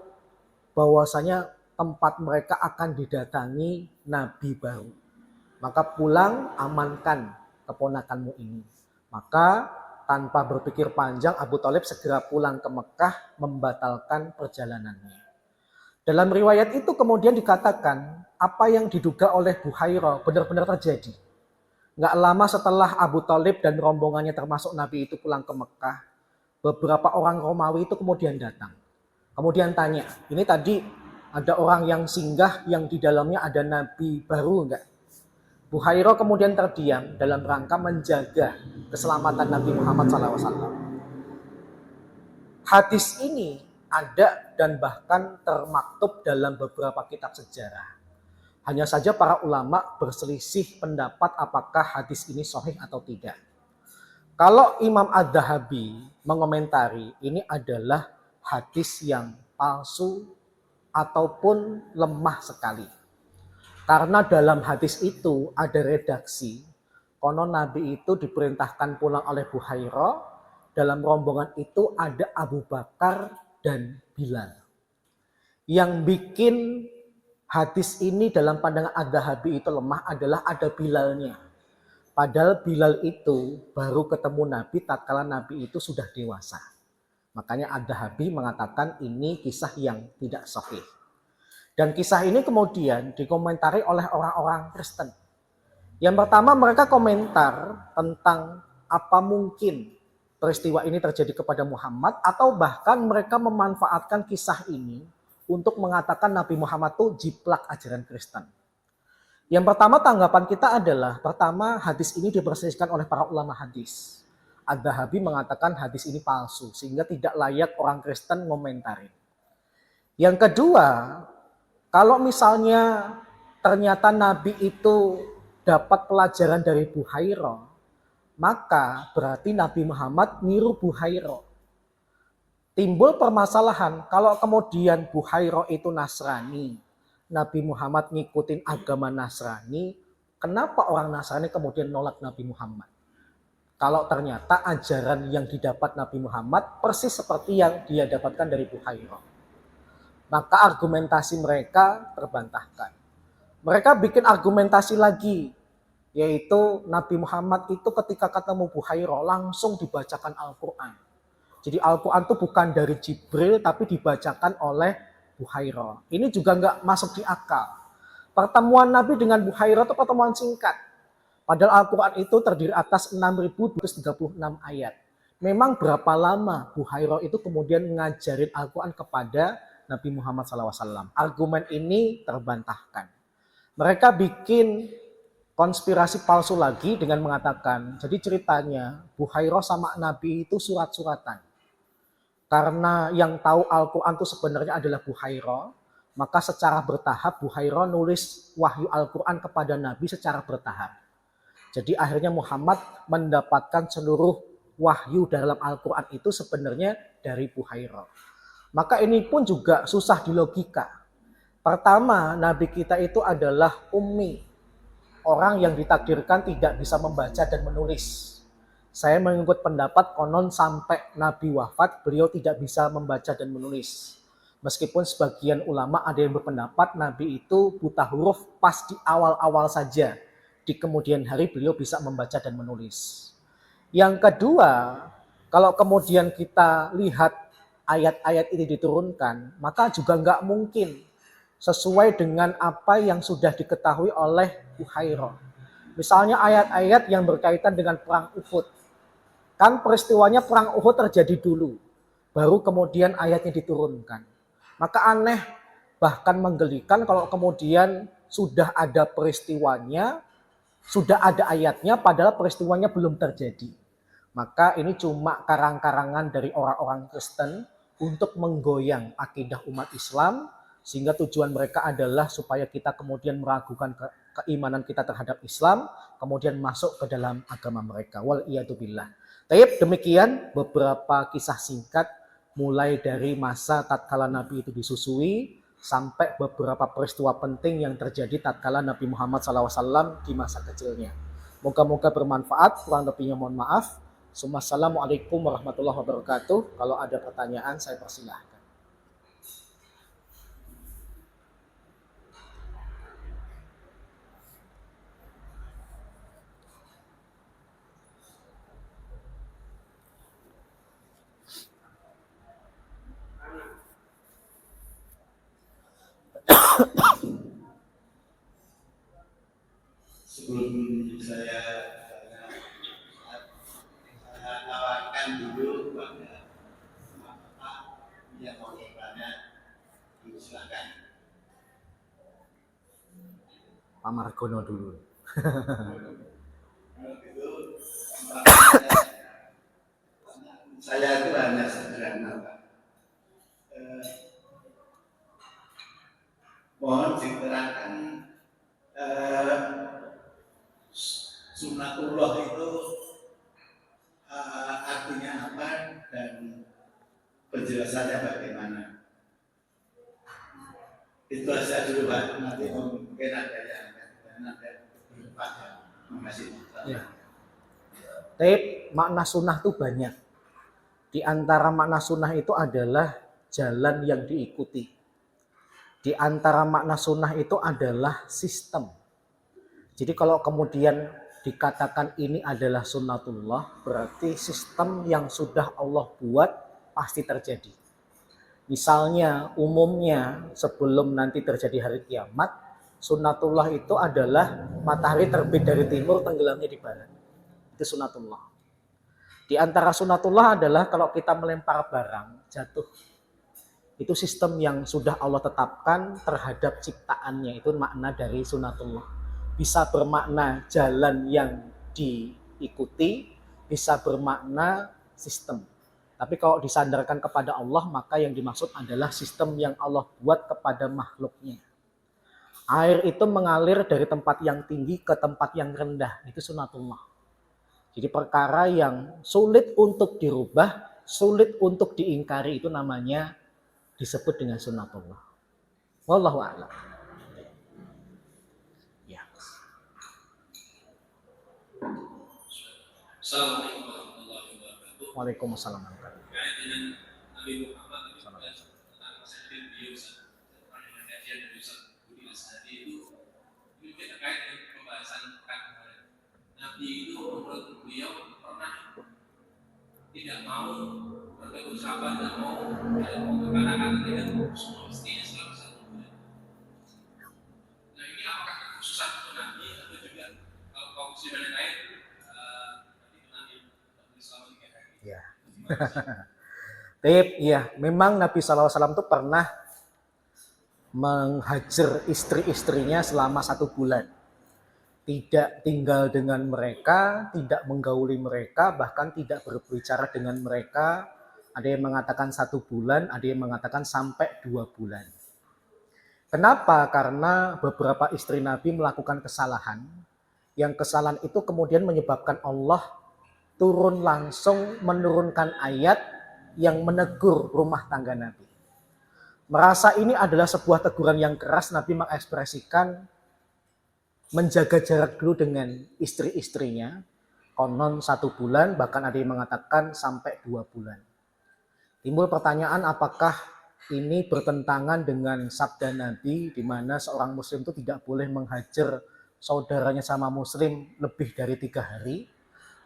bahwasanya tempat mereka akan didatangi nabi baru. Maka pulang, amankan keponakanmu ini. Maka tanpa berpikir panjang, Abu Thalib segera pulang ke Mekah membatalkan perjalanannya. Dalam riwayat itu kemudian dikatakan apa yang diduga oleh Buhairah benar-benar terjadi. Nggak lama setelah Abu Thalib dan rombongannya termasuk Nabi itu pulang ke Mekah, beberapa orang Romawi itu kemudian datang. Kemudian tanya, ini tadi ada orang yang singgah yang di dalamnya ada Nabi baru enggak? Buhairah kemudian terdiam dalam rangka menjaga keselamatan Nabi Muhammad SAW. Hadis ini ada dan bahkan termaktub dalam beberapa kitab sejarah. Hanya saja para ulama berselisih pendapat apakah hadis ini sahih atau tidak. Kalau Imam Adz-Dzahabi mengomentari ini adalah hadis yang palsu ataupun lemah sekali. Karena dalam hadis itu ada redaksi, konon Nabi itu diperintahkan pulang oleh Buhairah, dalam rombongan itu ada Abu Bakar dan Bilal. Yang bikin hadis ini dalam pandangan Adz-Dzahabi itu lemah adalah ada Bilalnya. Padahal Bilal itu baru ketemu Nabi tatkala Nabi itu sudah dewasa. Makanya Adz-Dzahabi mengatakan ini kisah yang tidak sahih. Dan kisah ini kemudian dikomentari oleh orang-orang Kristen. Yang pertama mereka komentar tentang apa mungkin peristiwa ini terjadi kepada Muhammad, atau bahkan mereka memanfaatkan kisah ini untuk mengatakan Nabi Muhammad itu jiplak ajaran Kristen. Yang pertama tanggapan kita adalah, pertama hadis ini diperselisihkan oleh para ulama hadis. Adz-Dzahabi mengatakan hadis ini palsu sehingga tidak layak orang Kristen ngomentari. Yang kedua, kalau misalnya ternyata Nabi itu dapat pelajaran dari Buhairah, maka berarti Nabi Muhammad niru Buhairah. Timbul permasalahan kalau kemudian Buhairah itu Nasrani, Nabi Muhammad ngikutin agama Nasrani, kenapa orang Nasrani kemudian nolak Nabi Muhammad? Kalau ternyata ajaran yang didapat Nabi Muhammad persis seperti yang dia dapatkan dari Buhairah. Maka argumentasi mereka terbantahkan. Mereka bikin argumentasi lagi, yaitu Nabi Muhammad itu ketika ketemu Buhairah langsung dibacakan Al-Quran. Jadi Al-Quran itu bukan dari Jibril tapi dibacakan oleh Buhairah. Ini juga nggak masuk di akal. Pertemuan Nabi dengan Buhairah itu pertemuan singkat. Padahal Al-Quran itu terdiri atas 6.236 ayat. Memang berapa lama Buhairah itu kemudian ngajarin Al-Quran kepada Nabi Muhammad SAW. Argumen ini terbantahkan. Mereka bikin konspirasi palsu lagi dengan mengatakan, jadi ceritanya Buhairah sama Nabi itu surat-suratan. Karena yang tahu Al-Quran itu sebenarnya adalah Buhairah, maka secara bertahap Buhairah nulis wahyu Al-Quran kepada Nabi secara bertahap. Jadi akhirnya Muhammad mendapatkan seluruh wahyu dalam Al-Quran itu sebenarnya dari Buhairah. Maka ini pun juga susah dilogika. Pertama, Nabi kita itu adalah ummi. Orang yang ditakdirkan tidak bisa membaca dan menulis. Saya mengikut pendapat konon sampai Nabi wafat, beliau tidak bisa membaca dan menulis. Meskipun sebagian ulama ada yang berpendapat Nabi itu buta huruf pas di awal-awal saja. Di kemudian hari beliau bisa membaca dan menulis. Yang kedua, kalau kemudian kita lihat ayat-ayat ini diturunkan, maka juga nggak mungkin sesuai dengan apa yang sudah diketahui oleh Buhairah. Misalnya ayat-ayat yang berkaitan dengan perang Uhud. Kan peristiwanya perang Uhud terjadi dulu, baru kemudian ayatnya diturunkan. Maka aneh, bahkan menggelikan kalau kemudian sudah ada peristiwanya, sudah ada ayatnya, padahal peristiwanya belum terjadi. Maka ini cuma karang-karangan dari orang-orang Kristen untuk menggoyang akidah umat Islam, sehingga tujuan mereka adalah supaya kita kemudian meragukan keimanan kita terhadap Islam, kemudian masuk ke dalam agama mereka. Wal iyadu billah. Taib, demikian beberapa kisah singkat mulai dari masa tatkala Nabi itu disusui sampai beberapa peristiwa penting yang terjadi tatkala Nabi Muhammad SAW di masa kecilnya. Moga-moga bermanfaat, kurang lebihnya mohon maaf. Assalamualaikum warahmatullahi wabarakatuh. Kalau ada pertanyaan saya persilahkan.
Sebelum saya tawarkan dulu kepada Bapak yang mau bertanya, silakan.
Pak Margono dulu.
Saya itu hanya sederhana, Pak. Mohon diterangkan sunatullah itu artinya apa dan penjelasannya bagaimana. Itu saja dulu, Pak. Nanti mungkin ada yang berdebat. Terima kasih.
Ya. Taib, makna sunnah itu banyak. Di antara makna sunnah itu adalah jalan yang diikuti. Di antara makna sunnah itu adalah sistem. Jadi kalau kemudian dikatakan ini adalah sunnatullah, berarti sistem yang sudah Allah buat pasti terjadi. Misalnya umumnya sebelum nanti terjadi hari kiamat, sunnatullah itu adalah matahari terbit dari timur, tenggelamnya di barat. Itu sunnatullah. Di antara sunnatullah adalah kalau kita melempar barang jatuh. Itu sistem yang sudah Allah tetapkan terhadap ciptaannya. Itu makna dari sunnatullah. Bisa bermakna jalan yang diikuti, bisa bermakna sistem. Tapi kalau disandarkan kepada Allah, maka yang dimaksud adalah sistem yang Allah buat kepada makhluknya. Air itu mengalir dari tempat yang tinggi ke tempat yang rendah. Itu sunnatullah. Jadi perkara yang sulit untuk dirubah, sulit untuk diingkari, itu namanya disebut dengan sunnatullah. Wallahu a'lam. Ya.
Assalamualaikum warahmatullahi wabarakatuh.
Waalaikumsalam.
Terkait dengan Nabi Muhammad tentang kesehatan beliau dengan kajian dari Ustaz Budi Asadi itu terkait dengan pembahasan pekan kemarin. Nabi itu menurut beliau pernah tidak mau bertemu sahabat dan mau mengatakan dengan semua istrinya selama 1 bulan. Nah ini apakah kekhususan untuk Nabi atau juga kalau kaum muslimin yang lain Nabi selama 3 hari?
Ya. Tip, ya, memang Nabi SAW itu pernah menghajar istri-istrinya selama 1 bulan. Tidak tinggal dengan mereka, tidak menggauli mereka, bahkan tidak berbicara dengan mereka. Ada yang mengatakan 1 bulan, ada yang mengatakan sampai 2 bulan. Kenapa? Karena beberapa istri Nabi melakukan kesalahan. Yang kesalahan itu kemudian menyebabkan Allah turun langsung menurunkan ayat yang menegur rumah tangga Nabi. Merasa ini adalah sebuah teguran yang keras, Nabi mengekspresikan menjaga jarak dulu dengan istri-istrinya. Konon 1 bulan, bahkan ada yang mengatakan sampai 2 bulan. Timbul pertanyaan apakah ini bertentangan dengan sabda Nabi di mana seorang muslim itu tidak boleh menghajar saudaranya sama muslim lebih dari 3 hari.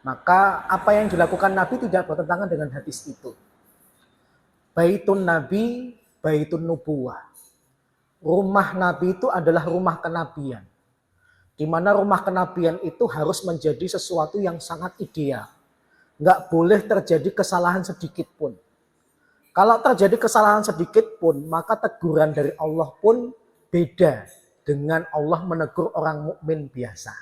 Maka apa yang dilakukan Nabi tidak bertentangan dengan hadis itu. Baitun Nabi, baitun nubuwah. Rumah Nabi itu adalah rumah kenabian. Di mana rumah kenabian itu harus menjadi sesuatu yang sangat ideal. Nggak boleh terjadi kesalahan sedikit pun. Kalau terjadi kesalahan sedikit pun, maka teguran dari Allah pun beda dengan Allah menegur orang mukmin biasa.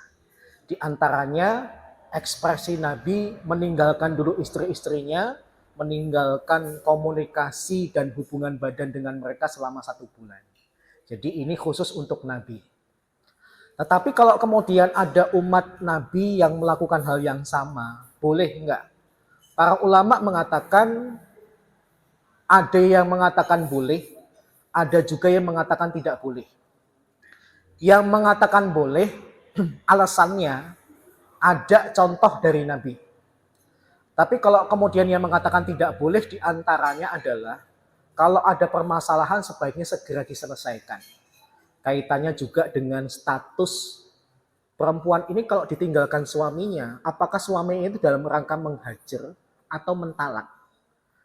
Di antaranya ekspresi Nabi meninggalkan dulu istri-istrinya, meninggalkan komunikasi dan hubungan badan dengan mereka selama 1 bulan. Jadi ini khusus untuk Nabi. Tetapi kalau kemudian ada umat Nabi yang melakukan hal yang sama, boleh enggak? Para ulama mengatakan, ada yang mengatakan boleh, ada juga yang mengatakan tidak boleh. Yang mengatakan boleh, alasannya ada contoh dari Nabi. Tapi kalau kemudian yang mengatakan tidak boleh, diantaranya adalah kalau ada permasalahan sebaiknya segera diselesaikan. Kaitannya juga dengan status perempuan ini kalau ditinggalkan suaminya, apakah suaminya itu dalam rangka menghajar atau mentalak.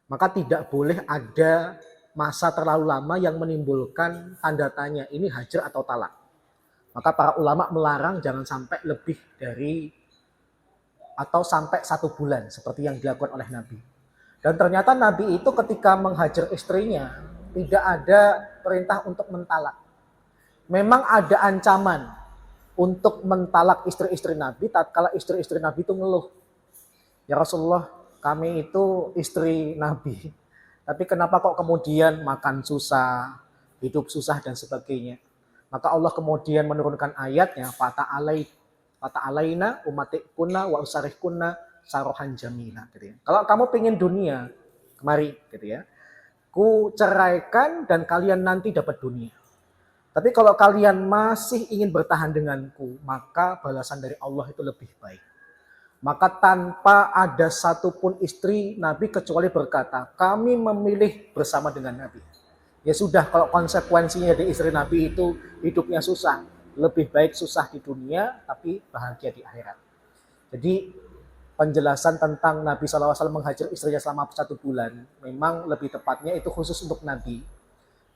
Maka tidak boleh ada masa terlalu lama yang menimbulkan tanda tanya, ini hajar atau talak. Maka para ulama melarang jangan sampai lebih dari atau sampai 1 bulan seperti yang dilakukan oleh Nabi. Dan ternyata Nabi itu ketika menghajar istrinya tidak ada perintah untuk mentalak. Memang ada ancaman untuk mentalak istri-istri Nabi tatkala istri-istri Nabi itu ngeluh. Ya Rasulullah, kami itu istri Nabi. Tapi kenapa kok kemudian makan susah, hidup susah dan sebagainya. Maka Allah kemudian menurunkan ayatnya, Fata alaina umatikunna wa usarihkunna sarohan jamila. Gitu ya. Kalau kamu pengen dunia, kemari. Gitu ya. Ku ceraikan dan kalian nanti dapat dunia. Tapi kalau kalian masih ingin bertahan denganku, maka balasan dari Allah itu lebih baik. Maka tanpa ada satupun istri Nabi kecuali berkata, kami memilih bersama dengan Nabi. Ya sudah, kalau konsekuensinya dari istri Nabi itu hidupnya susah, lebih baik susah di dunia tapi bahagia di akhirat. Jadi penjelasan tentang Nabi SAW menghajar istrinya selama 1 bulan, memang lebih tepatnya itu khusus untuk Nabi.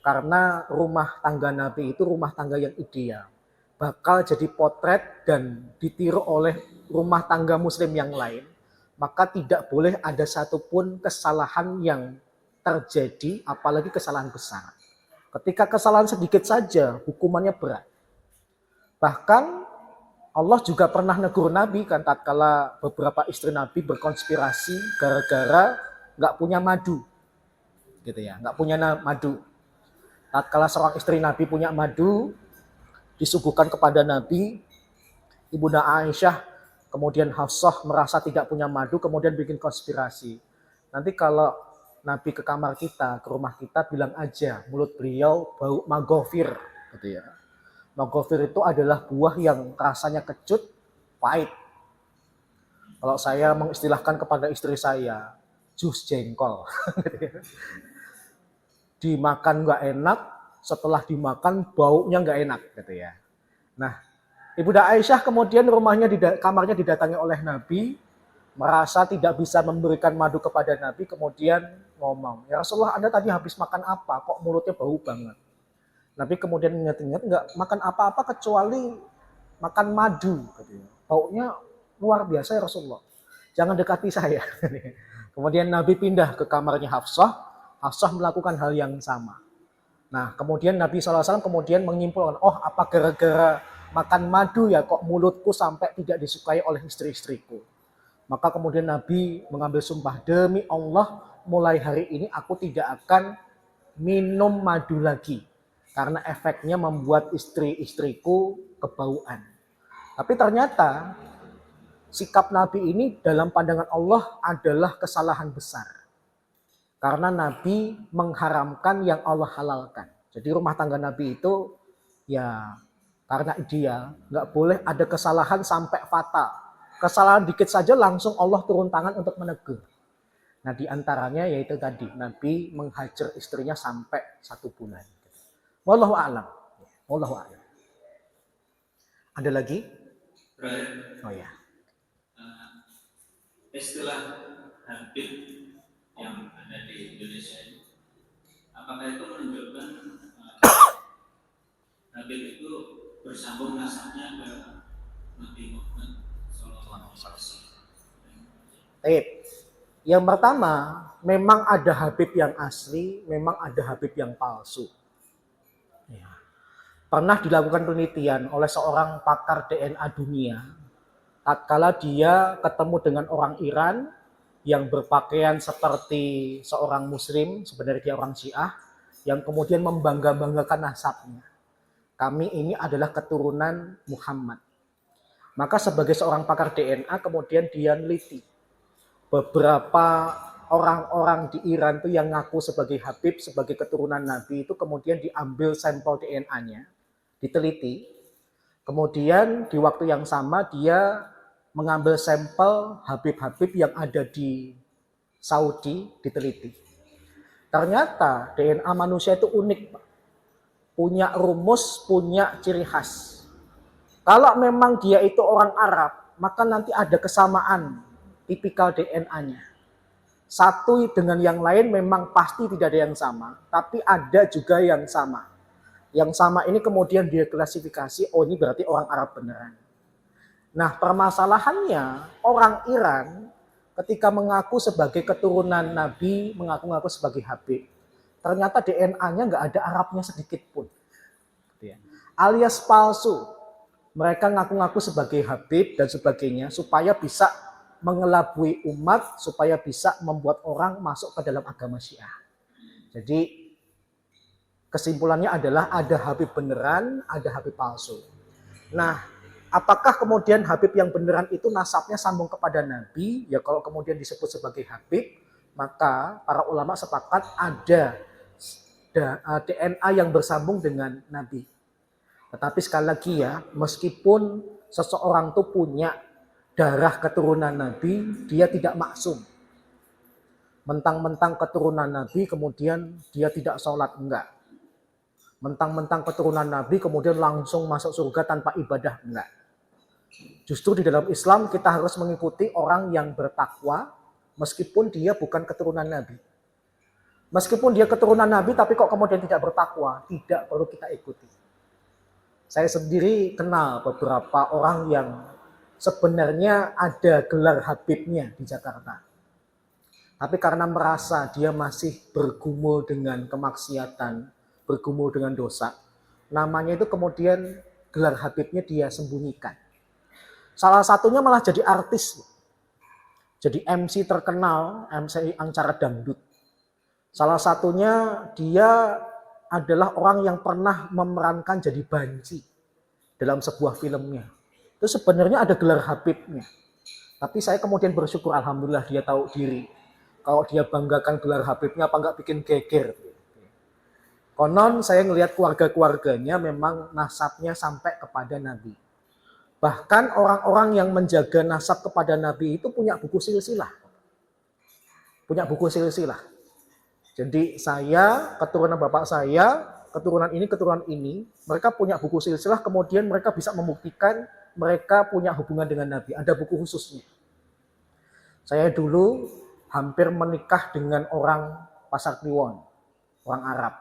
Karena rumah tangga Nabi itu rumah tangga yang ideal. Bakal jadi potret dan ditiru oleh rumah tangga muslim yang lain. Maka tidak boleh ada satupun kesalahan yang terjadi, apalagi kesalahan besar. Ketika kesalahan sedikit saja, hukumannya berat. Bahkan Allah juga pernah negur Nabi kan tatkala beberapa istri Nabi berkonspirasi gara-gara nggak punya madu. Gitu ya, nggak punya madu. Tatkala seorang istri Nabi punya madu, disuguhkan kepada Nabi, Ibunda Aisyah, kemudian Hafsah merasa tidak punya madu, kemudian bikin konspirasi. Nanti kalau Nabi ke kamar kita, ke rumah kita, bilang aja mulut beliau bau magofir. Gitu ya. Magofir itu adalah buah yang rasanya kecut, pahit. Kalau saya mengistilahkan kepada istri saya, jus jengkol. Dimakan nggak enak, setelah dimakan baunya nggak enak, gitu ya. Nah, Ibunda Aisyah kemudian kamarnya didatangi oleh Nabi, merasa tidak bisa memberikan madu kepada Nabi, kemudian ngomong, ya Rasulullah, Anda tadi habis makan apa? Kok mulutnya bau banget? Nabi kemudian ingat-ingat, nggak makan apa-apa kecuali makan madu, gitu ya. Baunya luar biasa ya Rasulullah. Jangan dekati saya. Kemudian Nabi pindah ke kamarnya Hafsah. Hafsah melakukan hal yang sama. Nah, kemudian Nabi SAW kemudian menyimpulkan, oh apa gara-gara makan madu ya kok mulutku sampai tidak disukai oleh istri-istriku. Maka kemudian Nabi mengambil sumpah, demi Allah mulai hari ini aku tidak akan minum madu lagi. Karena efeknya membuat istri-istriku kebauan. Tapi ternyata sikap Nabi ini dalam pandangan Allah adalah kesalahan besar. Karena Nabi mengharamkan yang Allah halalkan. Jadi rumah tangga Nabi itu ya karena ideal, nggak boleh ada kesalahan sampai fatal. Kesalahan dikit saja langsung Allah turun tangan untuk menegur. Nah diantaranya yaitu tadi Nabi menghajar istrinya sampai 1 bulan. Wallahu a'lam. Wallahu a'lam. Ada lagi? Oh ya.
Istilah Habib yang ada di Indonesia ini, apakah itu menunjukkan Habib itu bersambung nasabnya ke Nabi Muhammad SAW?
Yang pertama, memang ada Habib yang asli, memang ada Habib yang palsu. Ya. Pernah dilakukan penelitian oleh seorang pakar DNA dunia, tatkala dia ketemu dengan orang Iran yang berpakaian seperti seorang muslim, sebenarnya dia orang Syiah, yang kemudian membangga-banggakan nasabnya. Kami ini adalah keturunan Muhammad. Maka sebagai seorang pakar DNA kemudian dia neliti. beberapa orang-orang di Iran tuh yang ngaku sebagai Habib, sebagai keturunan Nabi itu kemudian diambil sampel DNA-nya, diteliti. Kemudian di waktu yang sama dia mengambil sampel Habib-Habib yang ada di Saudi, diteliti. Ternyata DNA manusia itu unik, Pak. Punya rumus, punya ciri khas. Kalau memang dia itu orang Arab, maka nanti ada kesamaan tipikal DNA-nya. Satu dengan yang lain memang pasti tidak ada yang sama, tapi ada juga yang sama. Yang sama ini kemudian dia klasifikasi, oh ini berarti orang Arab beneran. Nah permasalahannya orang Iran ketika mengaku sebagai keturunan Nabi, mengaku-ngaku sebagai Habib, ternyata DNA-nya nggak ada Arabnya sedikit pun. Alias palsu. Mereka ngaku-ngaku sebagai Habib dan sebagainya supaya bisa mengelabui umat, supaya bisa membuat orang masuk ke dalam agama Syiah. Jadi kesimpulannya adalah ada Habib beneran, ada Habib palsu. Nah, apakah kemudian Habib yang beneran itu nasabnya sambung kepada Nabi? Ya kalau kemudian disebut sebagai Habib, maka para ulama sepakat ada DNA yang bersambung dengan Nabi. Tetapi sekali lagi ya, meskipun seseorang itu punya darah keturunan Nabi, dia tidak maksum. Mentang-mentang keturunan Nabi, kemudian dia tidak sholat, enggak. Mentang-mentang keturunan Nabi, kemudian langsung masuk surga tanpa ibadah, enggak. Justru di dalam Islam kita harus mengikuti orang yang bertakwa, meskipun dia bukan keturunan Nabi. Meskipun dia keturunan Nabi, tapi kok kemudian tidak bertakwa, tidak perlu kita ikuti. Saya sendiri kenal beberapa orang yang sebenarnya ada gelar Habibnya di Jakarta. Tapi karena merasa dia masih bergumul dengan kemaksiatan, bergumul dengan dosa, namanya itu kemudian gelar Habibnya dia sembunyikan. Salah satunya malah jadi artis. Jadi MC terkenal, MC acara dangdut. Salah satunya dia adalah orang yang pernah memerankan jadi banci dalam sebuah filmnya. Itu sebenarnya ada gelar Habibnya. Tapi saya kemudian bersyukur, alhamdulillah dia tahu diri. Kalau dia banggakan gelar Habibnya, apa nggak bikin geger. Konon saya ngelihat keluarga-keluarganya memang nasabnya sampai kepada Nabi. Bahkan orang-orang yang menjaga nasab kepada Nabi itu punya buku silsilah. Punya buku silsilah. Jadi saya, keturunan bapak saya, keturunan ini, mereka punya buku silsilah, kemudian mereka bisa membuktikan mereka punya hubungan dengan Nabi. Ada buku khususnya. Saya dulu hampir menikah dengan orang Pasar Kliwon, orang Arab.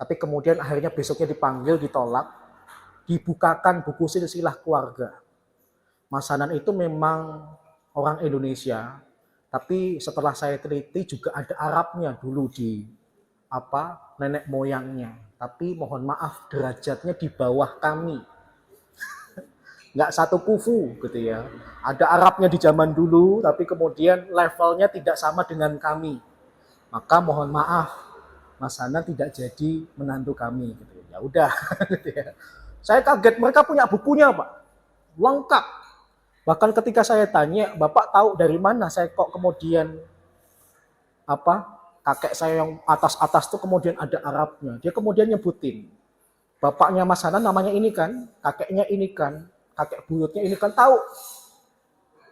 Tapi kemudian akhirnya besoknya dipanggil, ditolak, dibukakan buku silsilah keluarga. Mas Hanan itu memang orang Indonesia, tapi setelah saya teliti juga ada Arabnya dulu di nenek moyangnya. Tapi mohon maaf derajatnya di bawah kami. Nggak satu kufu gitu ya. Ada Arabnya di zaman dulu, tapi kemudian levelnya tidak sama dengan kami. Maka mohon maaf, Mas Hanan tidak jadi menantu kami. Gitu. Ya udah. Gitu ya. Saya kaget, mereka punya bukunya Pak, lengkap. Bahkan ketika saya tanya, Bapak tahu dari mana saya kok kemudian kakek saya yang atas-atas itu kemudian ada Arabnya. Dia kemudian nyebutin, bapaknya Mas Hanan namanya ini kan, kakeknya ini kan, kakek buyutnya ini kan, tahu.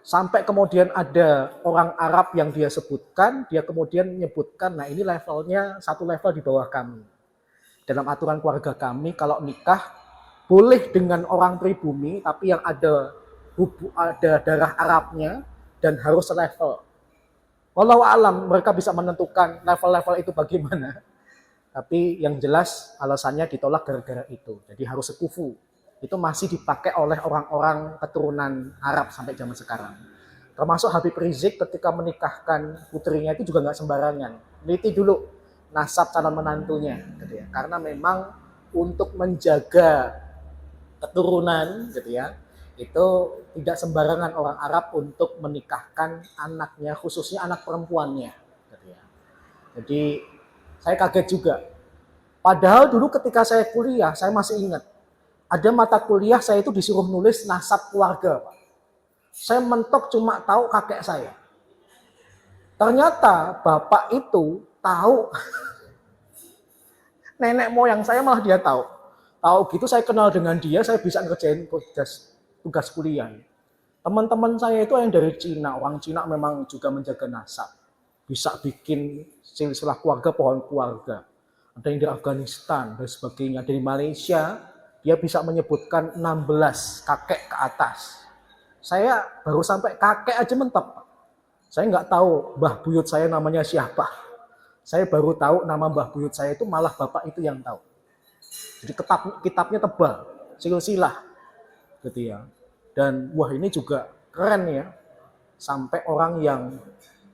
Sampai kemudian ada orang Arab yang dia sebutkan, dia kemudian menyebutkan, nah ini levelnya satu level di bawah kami. Dalam aturan keluarga kami, kalau nikah boleh dengan orang pribumi, tapi yang ada darah Arabnya dan harus selevel. Wallahu alam, mereka bisa menentukan level-level itu bagaimana. Tapi yang jelas alasannya ditolak gara-gara itu. Jadi harus sekufu. Itu masih dipakai oleh orang-orang keturunan Arab sampai zaman sekarang. Termasuk Habib Rizik ketika menikahkan putrinya itu juga nggak sembarangan. Teliti dulu nasab calon menantunya, gitu ya. Karena memang untuk menjaga keturunan, gitu ya, itu tidak sembarangan orang Arab untuk menikahkan anaknya, khususnya anak perempuannya. Gitu ya. Jadi saya kaget juga. Padahal dulu ketika saya kuliah, saya masih ingat, ada mata kuliah saya itu disuruh nulis nasab keluarga. Pak. Saya mentok cuma tahu kakek saya. Ternyata bapak itu tahu nenek moyang saya, malah dia tahu. Tahu gitu saya kenal dengan dia, saya bisa ngerjain tugas kuliah. Teman-teman saya itu yang dari Cina, orang Cina memang juga menjaga nasab. Bisa bikin silsilah keluarga, pohon keluarga. Ada yang dari Afghanistan dan sebagainya. Dari Malaysia, dia bisa menyebutkan 16 kakek ke atas. Saya baru sampai kakek aja mentep. Saya nggak tahu mbah buyut saya namanya siapa. Saya baru tahu nama mbah buyut saya itu malah bapak itu yang tahu. Jadi kitabnya tebal, silsilah gitu ya. Dan wah ini juga keren ya. Sampai orang yang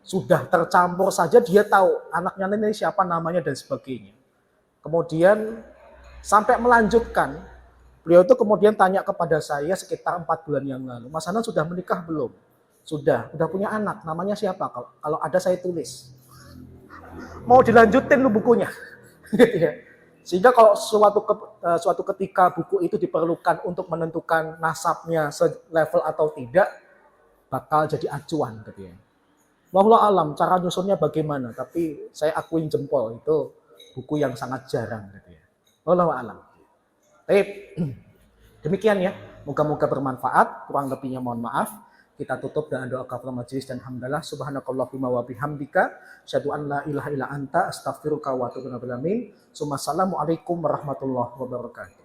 sudah tercampur saja dia tahu anaknya ini siapa namanya dan sebagainya. Kemudian sampai melanjutkan, beliau itu kemudian tanya kepada saya sekitar 4 bulan yang lalu, Mas Hanan sudah menikah belum? Sudah punya anak, namanya siapa? Kalau ada saya tulis. Mau dilanjutin lu bukunya. Gitu ya. Sehingga kalau suatu ketika buku itu diperlukan untuk menentukan nasabnya selevel atau tidak, bakal jadi acuan gitu ya. Wallahu alam cara nyusunnya bagaimana, tapi saya akuin jempol itu buku yang sangat jarang gitu ya. Wallahu alam. Baik. Demikian ya. Moga-moga bermanfaat, kurang lebihnya mohon maaf. Kita tutup dengan doa kafaratul majelis dan hamdalah subhanakallahumma wa bihamdika asyhadu an la ilaha illa anta astaghfiruka wa atubu ilaik. Assalamualaikum warahmatullahi wabarakatuh.